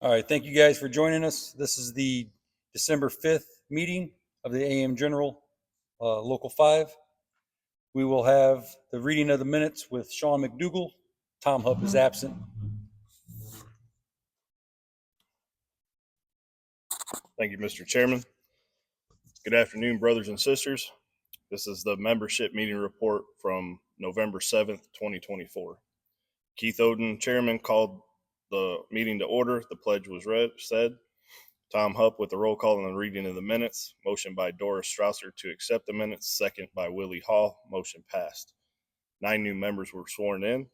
All right, thank you guys for joining us. This is the December 5th meeting of the AM General Local 5. We will have the reading of the minutes with Sean McDougall. Tom Hupp is absent. Thank you, Mr. Chairman. Good afternoon, brothers and sisters. This is the membership meeting report from November 7th, 2024. Keith Oden, Chairman, called the meeting to order. The pledge was said. Tom Hupp with the roll call and the reading of the minutes. Motion by Doris Strausser to accept the minutes. Second by Willie Hall. Motion passed. 9 new members were sworn in.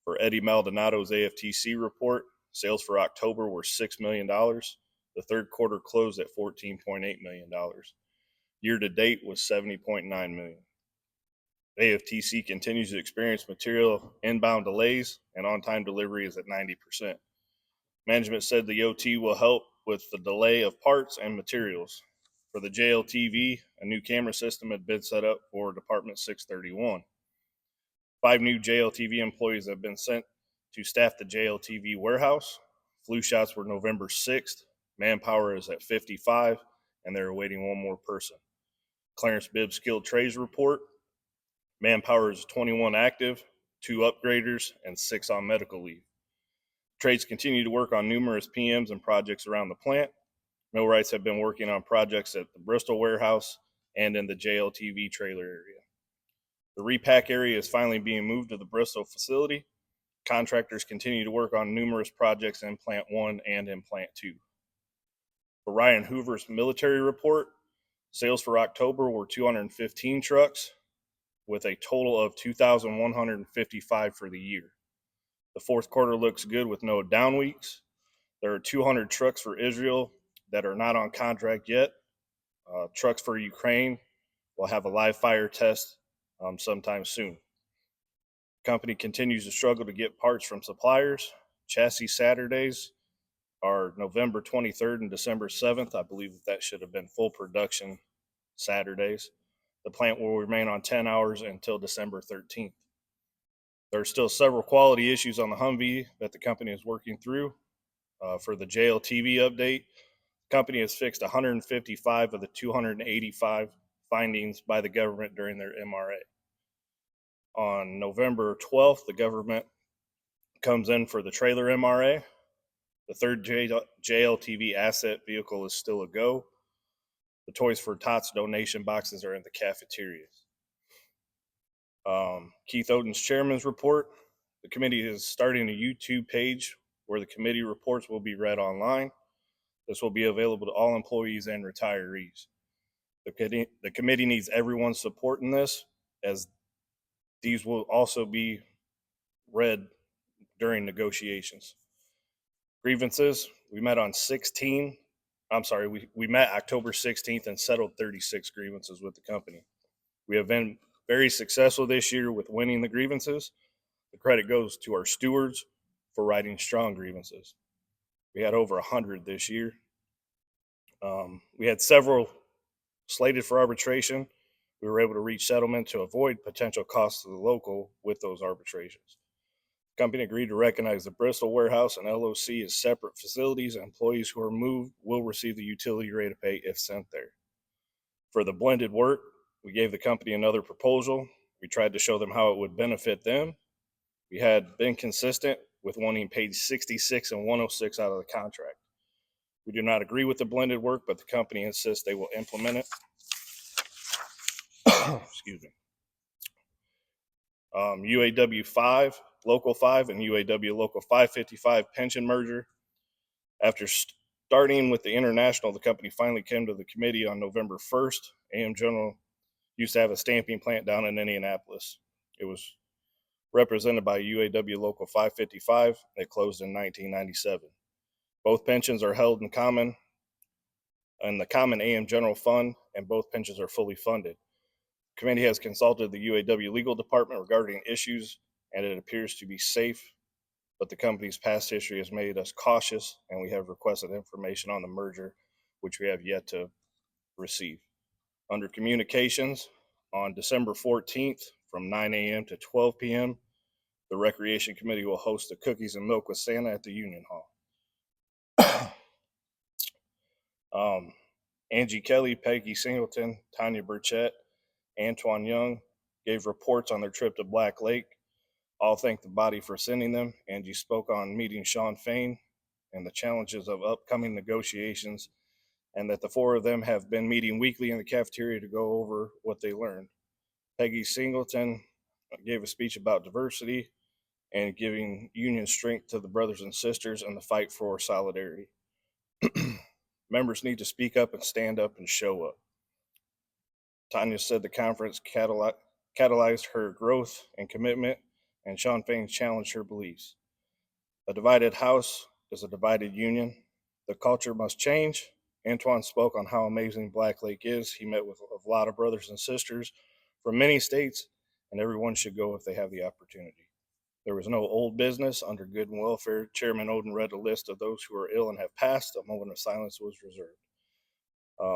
For Eddie Maldonado's AFTC report, sales for October were $6 million. The third quarter closed at $14.8 million. Year to date was $70.9 million. AFTC continues to experience material inbound delays, and on-time delivery is at 90%. Management said the OT will help with the delay of parts and materials. For the JLTV, a new camera system had been set up for Department 631. 5 new JLTV employees have been sent to staff the JLTV warehouse. Flu shots were November 6th. Manpower is at 55, and they're awaiting one more person. Clarence Bibbs skilled trades report. Manpower is 21 active, 2 upgraders, and 6 on medical leave. Trades continue to work on numerous PMs and projects around the plant. Millwrights have been working on projects at the Bristol warehouse and in the JLTV trailer area. The repack area is finally being moved to the Bristol facility. Contractors continue to work on numerous projects in Plant 1 and in Plant 2. For Ryan Hoover's military report, sales for October were 215 trucks, with a total of 2,155 for the year. The fourth quarter looks good with no down weeks. There are 200 trucks for Israel that are not on contract yet. Trucks for Ukraine will have a live fire test sometime soon. The company continues to struggle to get parts from suppliers. Chassis Saturdays are November 23rd and December 7th. I believe that should have been full production Saturdays. The plant will remain on 10 hours until December 13th. There are still several quality issues on the Humvee that the company is working through. For the JLTV update, the company has fixed 155 of the 285 findings by the government during their MRA. On November 12th, the government comes in for the trailer MRA. The third JLTV asset vehicle is still a go. The Toys for Tots donation boxes are in the cafeterias. Keith Oden's chairman's report. The committee is starting a YouTube page where the committee reports will be read online. This will be available to all employees and retirees. The committee needs everyone's support in this, as these will also be read during negotiations. Grievances, we met on we met October 16th and settled 36 grievances with the company. We have been very successful this year with winning the grievances. The credit goes to our stewards for writing strong grievances. We had over 100 this year. We had several slated for arbitration. We were able to reach settlement to avoid potential costs to the local with those arbitrations. The company agreed to recognize the Bristol warehouse and LOC as separate facilities, and employees who are moved will receive the utility rate of pay if sent there. For the blended work, we gave the company another proposal. We tried to show them how it would benefit them. We had been consistent with wanting page 66 and 106 out of the contract. We do not agree with the blended work, but the company insists they will implement it. Excuse me. UAW 5, Local 5, and UAW Local 555 pension merger. After starting with the International, the company finally came to the committee on November 1st. AM General used to have a stamping plant down in Indianapolis. It was represented by UAW Local 555. It closed in 1997. Both pensions are held in common in the common AM General Fund, and both pensions are fully funded. The committee has consulted the UAW legal department regarding issues, and it appears to be safe, but the company's past history has made us cautious, and we have requested information on the merger, which we have yet to receive. Under communications, on December 14th from 9 a.m. to 12 p.m., the Recreation Committee will host the Cookies and Milk with Santa at the Union Hall. Angie Kelly, Peggy Singleton, Tanya Burchett, Antoine Young gave reports on their trip to Black Lake. All thanked the body for sending them. Angie spoke on meeting Sean Fain and the challenges of upcoming negotiations, and that the four of them have been meeting weekly in the cafeteria to go over what they learned. Peggy Singleton gave a speech about diversity and giving union strength to the brothers and sisters in the fight for solidarity. Members need to speak up and stand up and show up. Tanya said the conference catalyzed her growth and commitment, and Sean Fain challenged her beliefs. A divided house is a divided union. The culture must change. Antoine spoke on how amazing Black Lake is. He met with a lot of brothers and sisters from many states, and everyone should go if they have the opportunity. There was no old business under good and welfare. Chairman Oden read a list of those who are ill and have passed. A moment of silence was reserved.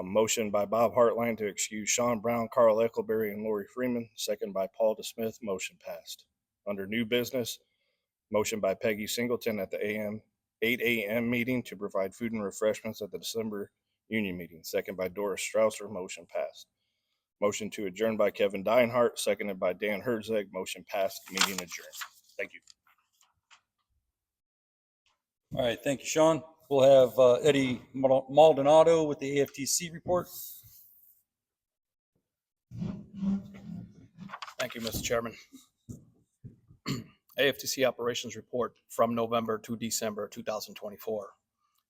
Motion by Bob Hartline to excuse Sean Brown, Carl Eckleberry, and Lori Freeman. Second by Paul DeSmith. Motion passed. Under new business, motion by Peggy Singleton at the 8 a.m. meeting to provide food and refreshments at the December union meeting. Second by Doris Strausser. Motion passed. Motion to adjourn by Kevin Deinhardt. Seconded by Dan Herzeg. Motion passed. Meeting adjourned. Thank you. All right, thank you, Sean. We'll have Eddie Maldonado with the AFTC report. Thank you, Mr. Chairman. AFTC operations report from November to December 2024.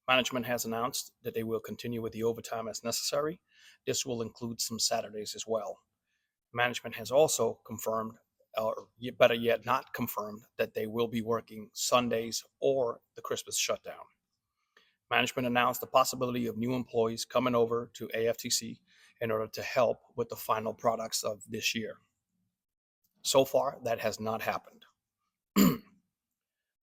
Management has announced that they will continue with the overtime as necessary. This will include some Saturdays as well. Management has also confirmed, or better yet, not confirmed, that they will be working Sundays or the Christmas shutdown. Management announced the possibility of new employees coming over to AFTC in order to help with the final products of this year. So far, that has not happened.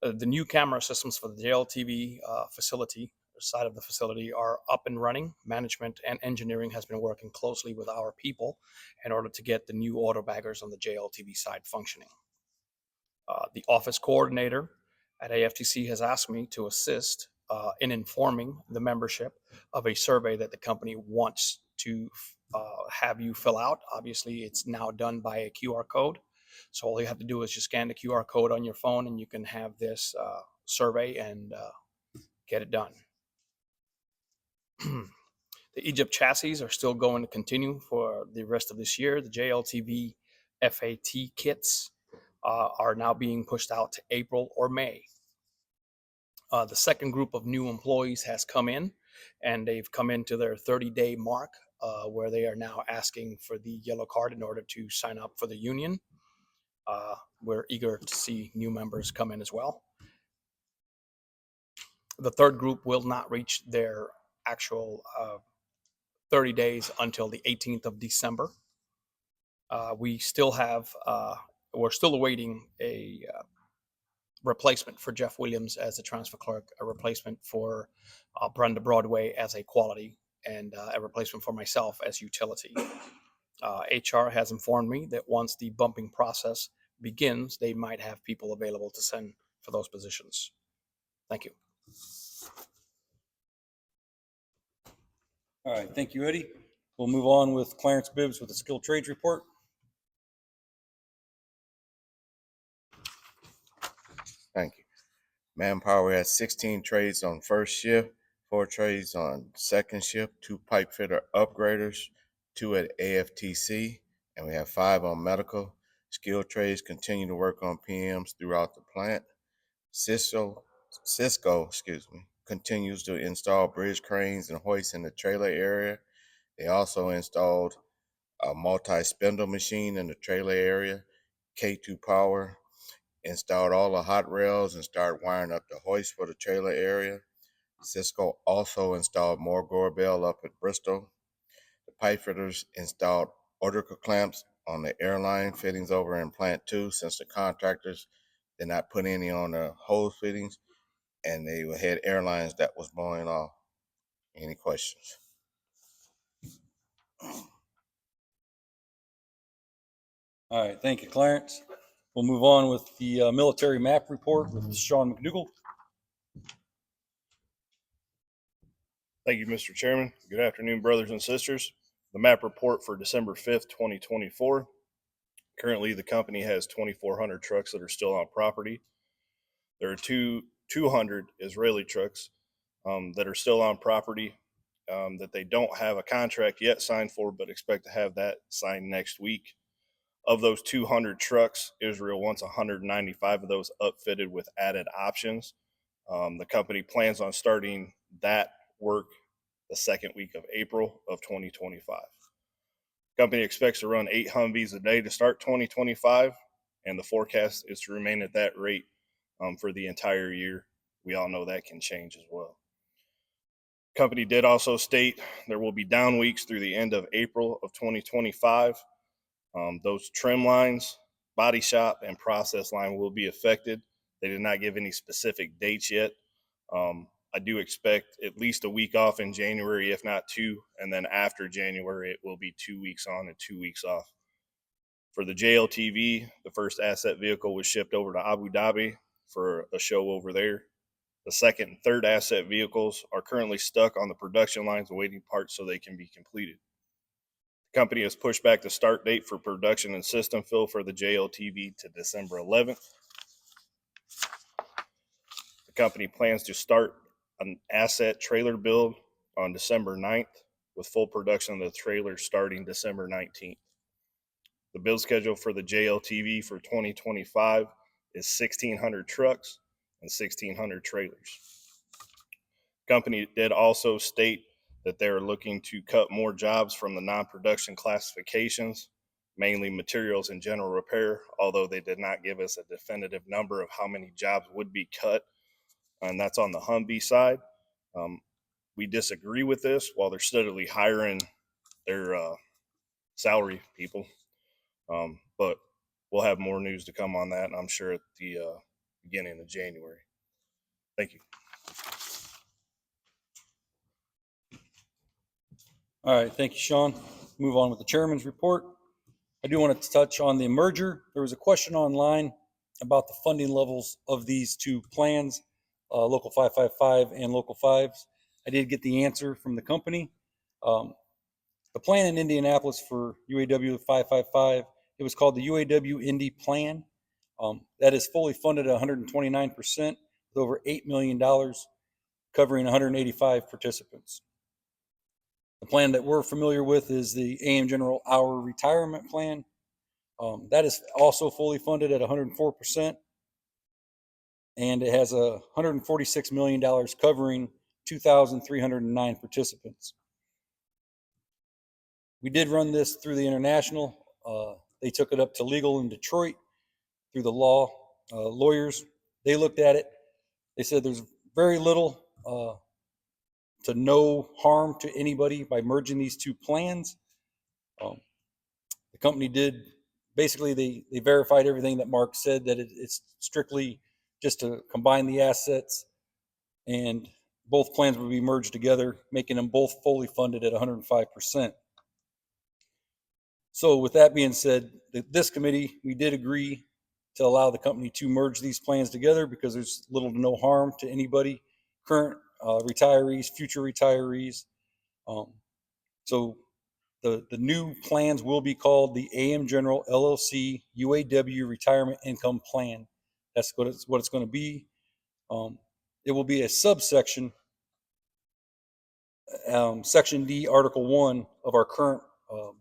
The new camera systems for the JLTV facility, side of the facility, are up and running. Management and engineering has been working closely with our people in order to get the new auto baggers on the JLTV side functioning. The office coordinator at AFTC has asked me to assist in informing the membership of a survey that the company wants to have you fill out. Obviously, it's now done by a QR code. So all you have to do is just scan the QR code on your phone and you can have this survey and get it done. The Egypt chassis are still going to continue for the rest of this year. The JLTV FAT kits are now being pushed out to April or May. The second group of new employees has come in, and they've come into their 30-day mark where they are now asking for the yellow card in order to sign up for the union. We're eager to see new members come in as well. The third group will not reach their actual 30 days until the 18th of December. We're still awaiting a replacement for Jeff Williams as a transfer clerk, a replacement for Brenda Broadway as a quality, and a replacement for myself as utility. HR has informed me that once the bumping process begins, they might have people available to send for those positions. Thank you. All right, thank you, Eddie. We'll move on with Clarence Bibbs with the skilled trades report. Thank you. Manpower has 16 trades on first shift, 4 trades on second shift, 2 pipe fitter upgraders, 2 at AFTC, and we have 5 on medical. Skilled trades continue to work on PMs throughout the plant. Cisco, continues to install bridge cranes and hoists in the trailer area. They also installed a multi-spindle machine in the trailer area. K2 Power installed all the hot rails and started wiring up the hoist for the trailer area. Cisco also installed more Gorbel up at Bristol. The pipe fitters installed orbital clamps on the airline fittings over in Plant 2 since the contractors did not put any on the hose fittings, and they had airlines that was blowing off. Any questions? All right, thank you, Clarence. We'll move on with the military map report with Sean McDougall. Thank you, Mr. Chairman. Good afternoon, brothers and sisters. The map report for December 5th, 2024. Currently, the company has 2,400 trucks that are still on property. There are 200 Israeli trucks that are still on property that they don't have a contract yet signed for, but expect to have that signed next week. Of those 200 trucks, Israel wants 195 of those upfitted with added options. The company plans on starting that work the second week of April of 2025. Company expects to run 8 Humvees a day to start 2025, and the forecast is to remain at that rate for the entire year. We all know that can change as well. Company did also state there will be down weeks through the end of April of 2025. Those trim lines, body shop, and process line will be affected. They did not give any specific dates yet. I do expect at least a week off in January, if not 2, and then after January, it will be 2 weeks on and 2 weeks off. For the JLTV, the first asset vehicle was shipped over to Abu Dhabi for a show over there. The second and third asset vehicles are currently stuck on the production lines awaiting parts so they can be completed. The company has pushed back the start date for production and system fill for the JLTV to December 11th. The company plans to start an asset trailer build on December 9th with full production of the trailer starting December 19th. The build schedule for the JLTV for 2025 is 1,600 trucks and 1,600 trailers. Company did also state that they are looking to cut more jobs from the non-production classifications, mainly materials and general repair, although they did not give us a definitive number of how many jobs would be cut, and that's on the Humvee side. We disagree with this while they're steadily hiring their salary people, but we'll have more news to come on that, and I'm sure at the beginning of January. Thank you. All right, thank you, Sean. Move on with the chairman's report. I do want to touch on the merger. There was a question online about the funding levels of these two plans, Local 555 and Local 5s. I did get the answer from the company. The plan in Indianapolis for UAW 555, it was called the UAW Indy Plan. That is fully funded at 129% with over $8 million, covering 185 participants. The plan that we're familiar with is the AM General Hour Retirement Plan. That is also fully funded at 104%, and it has $146 million covering 2,309 participants. We did run this through the international. They took it up to legal in Detroit through the lawyers. They looked at it. They said there's very little to no harm to anybody by merging these two plans. The company did, basically they verified everything that Mark said, that it's strictly just to combine the assets, and both plans would be merged together, making them both fully funded at 105%. So with that being said, this committee, we did agree to allow the company to merge these plans together because there's little to no harm to anybody, current retirees, future retirees. So the new plans will be called the AM General LLC UAW Retirement Income Plan. That's what it's going to be. It will be a subsection, Section D, Article 1 of our current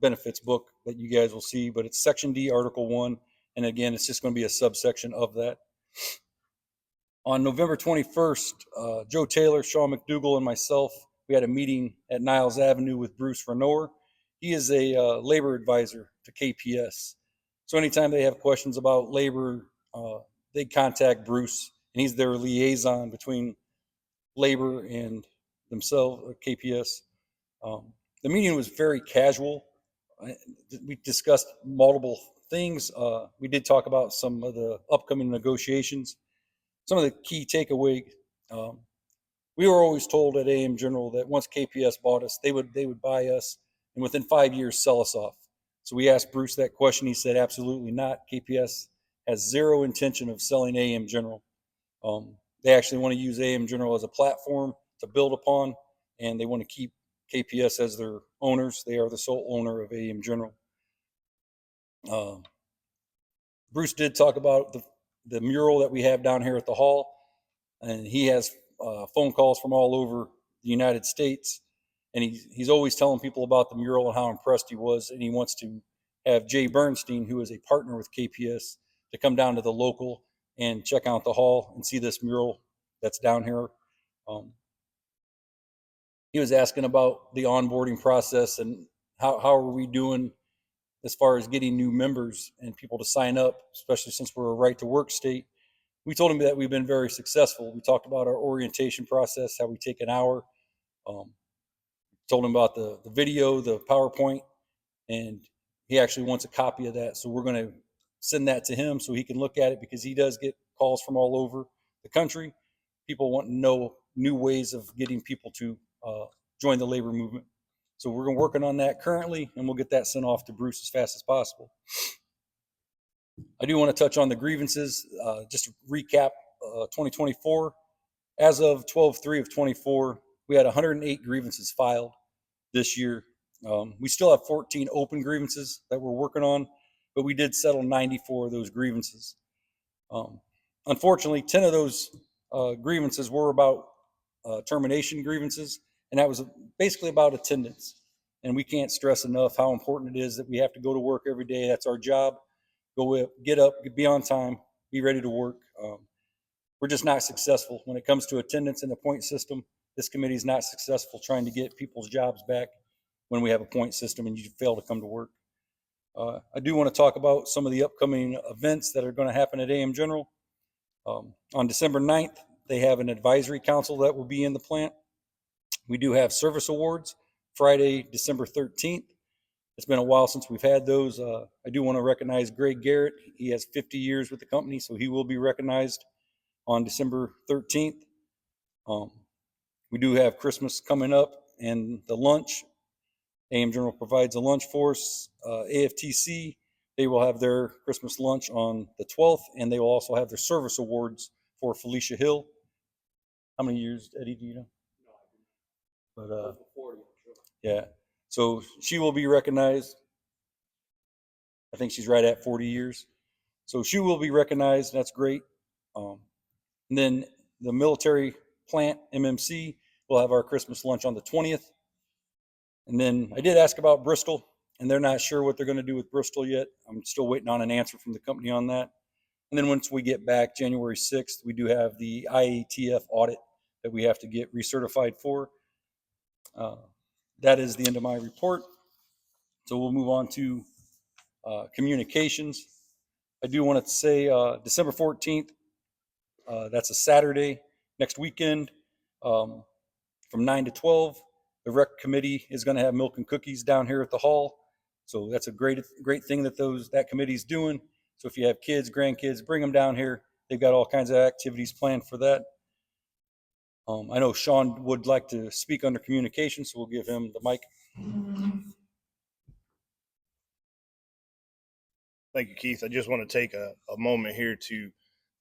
benefits book that you guys will see, but it's Section D, Article 1. And again, it's just going to be a subsection of that. On November 21st, Joe Taylor, Sean McDougall, and myself, we had a meeting at Niles Avenue with Bruce Renor. He is a labor advisor to KPS. So anytime they have questions about labor, they contact Bruce, and he's their liaison between labor and themselves, KPS. The meeting was very casual. We discussed multiple things. We did talk about some of the upcoming negotiations. Some of the key takeaway, we were always told at AM General that once KPS bought us, they would buy us and within 5 years sell us off. So we asked Bruce that question. He said, absolutely not. KPS has zero intention of selling AM General. They actually want to use AM General as a platform to build upon. and they want to keep KPS as their owners. They are the sole owner of AM General. Bruce did talk about the mural that we have down here at the hall, and he has phone calls from all over the United States, and he's always telling people about the mural and how impressed he was, and he wants to have Jay Bernstein, who is a partner with KPS, to come down to the local and check out the hall and see this mural that's down here. He was asking about the onboarding process and how are we doing as far as getting new members and people to sign up, especially since we're a right to work state. We told him that we've been very successful. We talked about our orientation process, how we take an hour. Told him about the video, the PowerPoint, and he actually wants a copy of that. So we're going to send that to him so he can look at it, because he does get calls from all over the country. People want to know new ways of getting people to join the labor movement. So we're working on that currently, and we'll get that sent off to Bruce as fast as possible. I do want to touch on the grievances. Just to recap 2024. As of 12/3 of 24, we had 108 grievances filed this year. We still have 14 open grievances that we're working on, but we did settle 94 of those grievances. Unfortunately, 10 of those grievances were about termination grievances, and that was basically about attendance. And we can't stress enough how important it is that we have to go to work every day. That's our job. Get up, be on time, be ready to work. We're just not successful when it comes to attendance in the point system. This committee is not successful trying to get people's jobs back when we have a point system and you fail to come to work. I do want to talk about some of the upcoming events that are going to happen at AM General. On December 9th, they have an advisory council that will be in the plant. We do have service awards Friday, December 13th. It's been a while since we've had those. I do want to recognize Greg Garrett. He has 50 years with the company, so he will be recognized on December 13th. We do have Christmas coming up, and the lunch. AM General provides a lunch for us. AFTC, they will have their Christmas lunch on the 12th, and they will also have their service awards for Felicia Hill. How many years, Eddie, do you know? But yeah, so she will be recognized. I think she's right at 40 years. So she will be recognized. That's great. And then the military plant, MMC, will have our Christmas lunch on the 20th. And then I did ask about Bristol, and they're not sure what they're going to do with Bristol yet. I'm still waiting on an answer from the company on that. And then once we get back January 6th, we do have the IATF audit that we have to get recertified for. That is the end of my report. So we'll move on to communications. I do want to say December 14th, that's a Saturday, next weekend, from 9 to 12. The rec committee is going to have milk and cookies down here at the hall. So that's a great thing that committee's doing. So if you have kids, grandkids, bring them down here. They've got all kinds of activities planned for that. I know Sean would like to speak under communication, so we'll give him the mic. Thank you, Keith. I just want to take a moment here to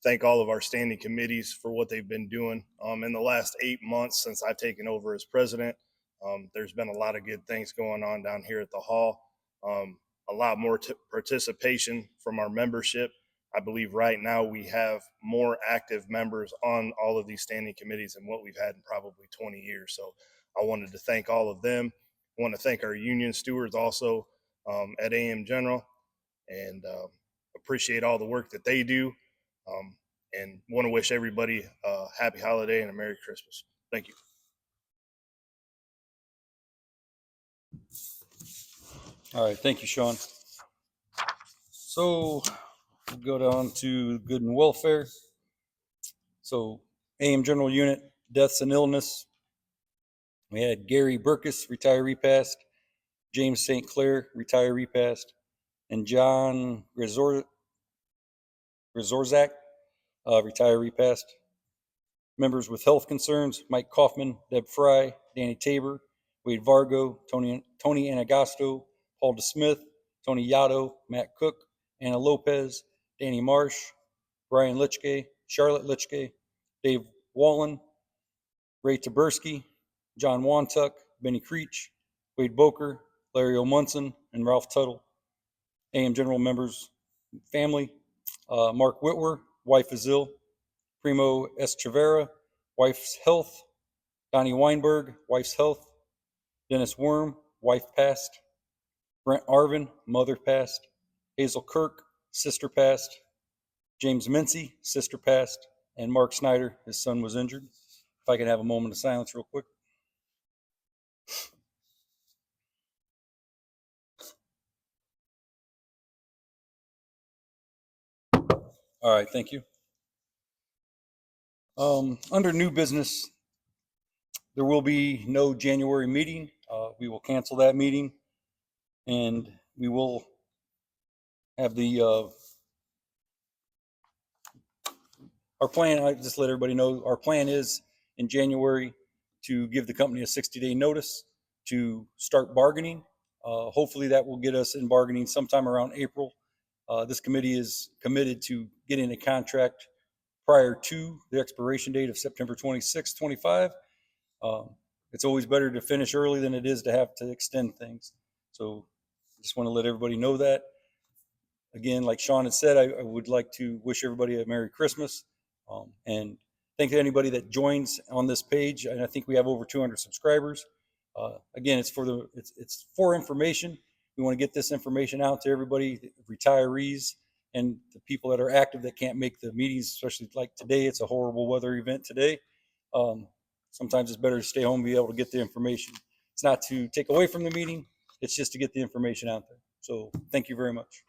thank all of our standing committees for what they've been doing. In the last 8 months since I've taken over as president, there's been a lot of good things going on down here at the hall. A lot more participation from our membership. I believe right now we have more active members on all of these standing committees than what we've had in probably 20 years. So I wanted to thank all of them. I want to thank our union stewards also at AM General, and appreciate all the work that they do, and want to wish everybody a happy holiday and a Merry Christmas. Thank you. All right, thank you, Sean. So we'll go down to good and welfare. So AM General Unit, deaths and illness. We had Gary Burkus, retiree passed, James St. Clair, retiree passed, and John Rezorzak, retiree passed. Members with health concerns, Mike Kaufman, Deb Fry, Danny Tabor, Wade Vargo, Tony Anagasto, Paul DeSmith, Tony Yotto, Matt Cook, Anna Lopez, Danny Marsh, Brian Litchke, Charlotte Litchke, Dave Wallen, Ray Taberski, John Wantuck, Benny Creech, Wade Boker, Larry O'Munson, and Ralph Tuttle. AM General members, family, Mark Whitwer, wife is ill. Primo Echeverria, wife's health. Donnie Weinberg, wife's health. Dennis Worm, wife passed. Brent Arvin, mother passed. Hazel Kirk, sister passed. James Mincy, sister passed. And Mark Snyder, his son was injured. If I can have a moment of silence real quick. All right, thank you. Under new business, there will be no January meeting. We will cancel that meeting, and we will have the our plan. I just let everybody know our plan is in January to give the company a 60-day notice to start bargaining. Hopefully, that will get us in bargaining sometime around April. This committee is committed to getting a contract prior to the expiration date of September 26, 25. It's always better to finish early than it is to have to extend things. So I just want to let everybody know that. Again, like Sean had said, I would like to wish everybody a Merry Christmas. And thank anybody that joins on this page. And I think we have over 200 subscribers. Again, it's for information. We want to get this information out to everybody, retirees, and the people that are active that can't make the meetings, especially like today. It's a horrible weather event today. Sometimes it's better to stay home and be able to get the information. It's not to take away from the meeting. It's just to get the information out there. So thank you very much.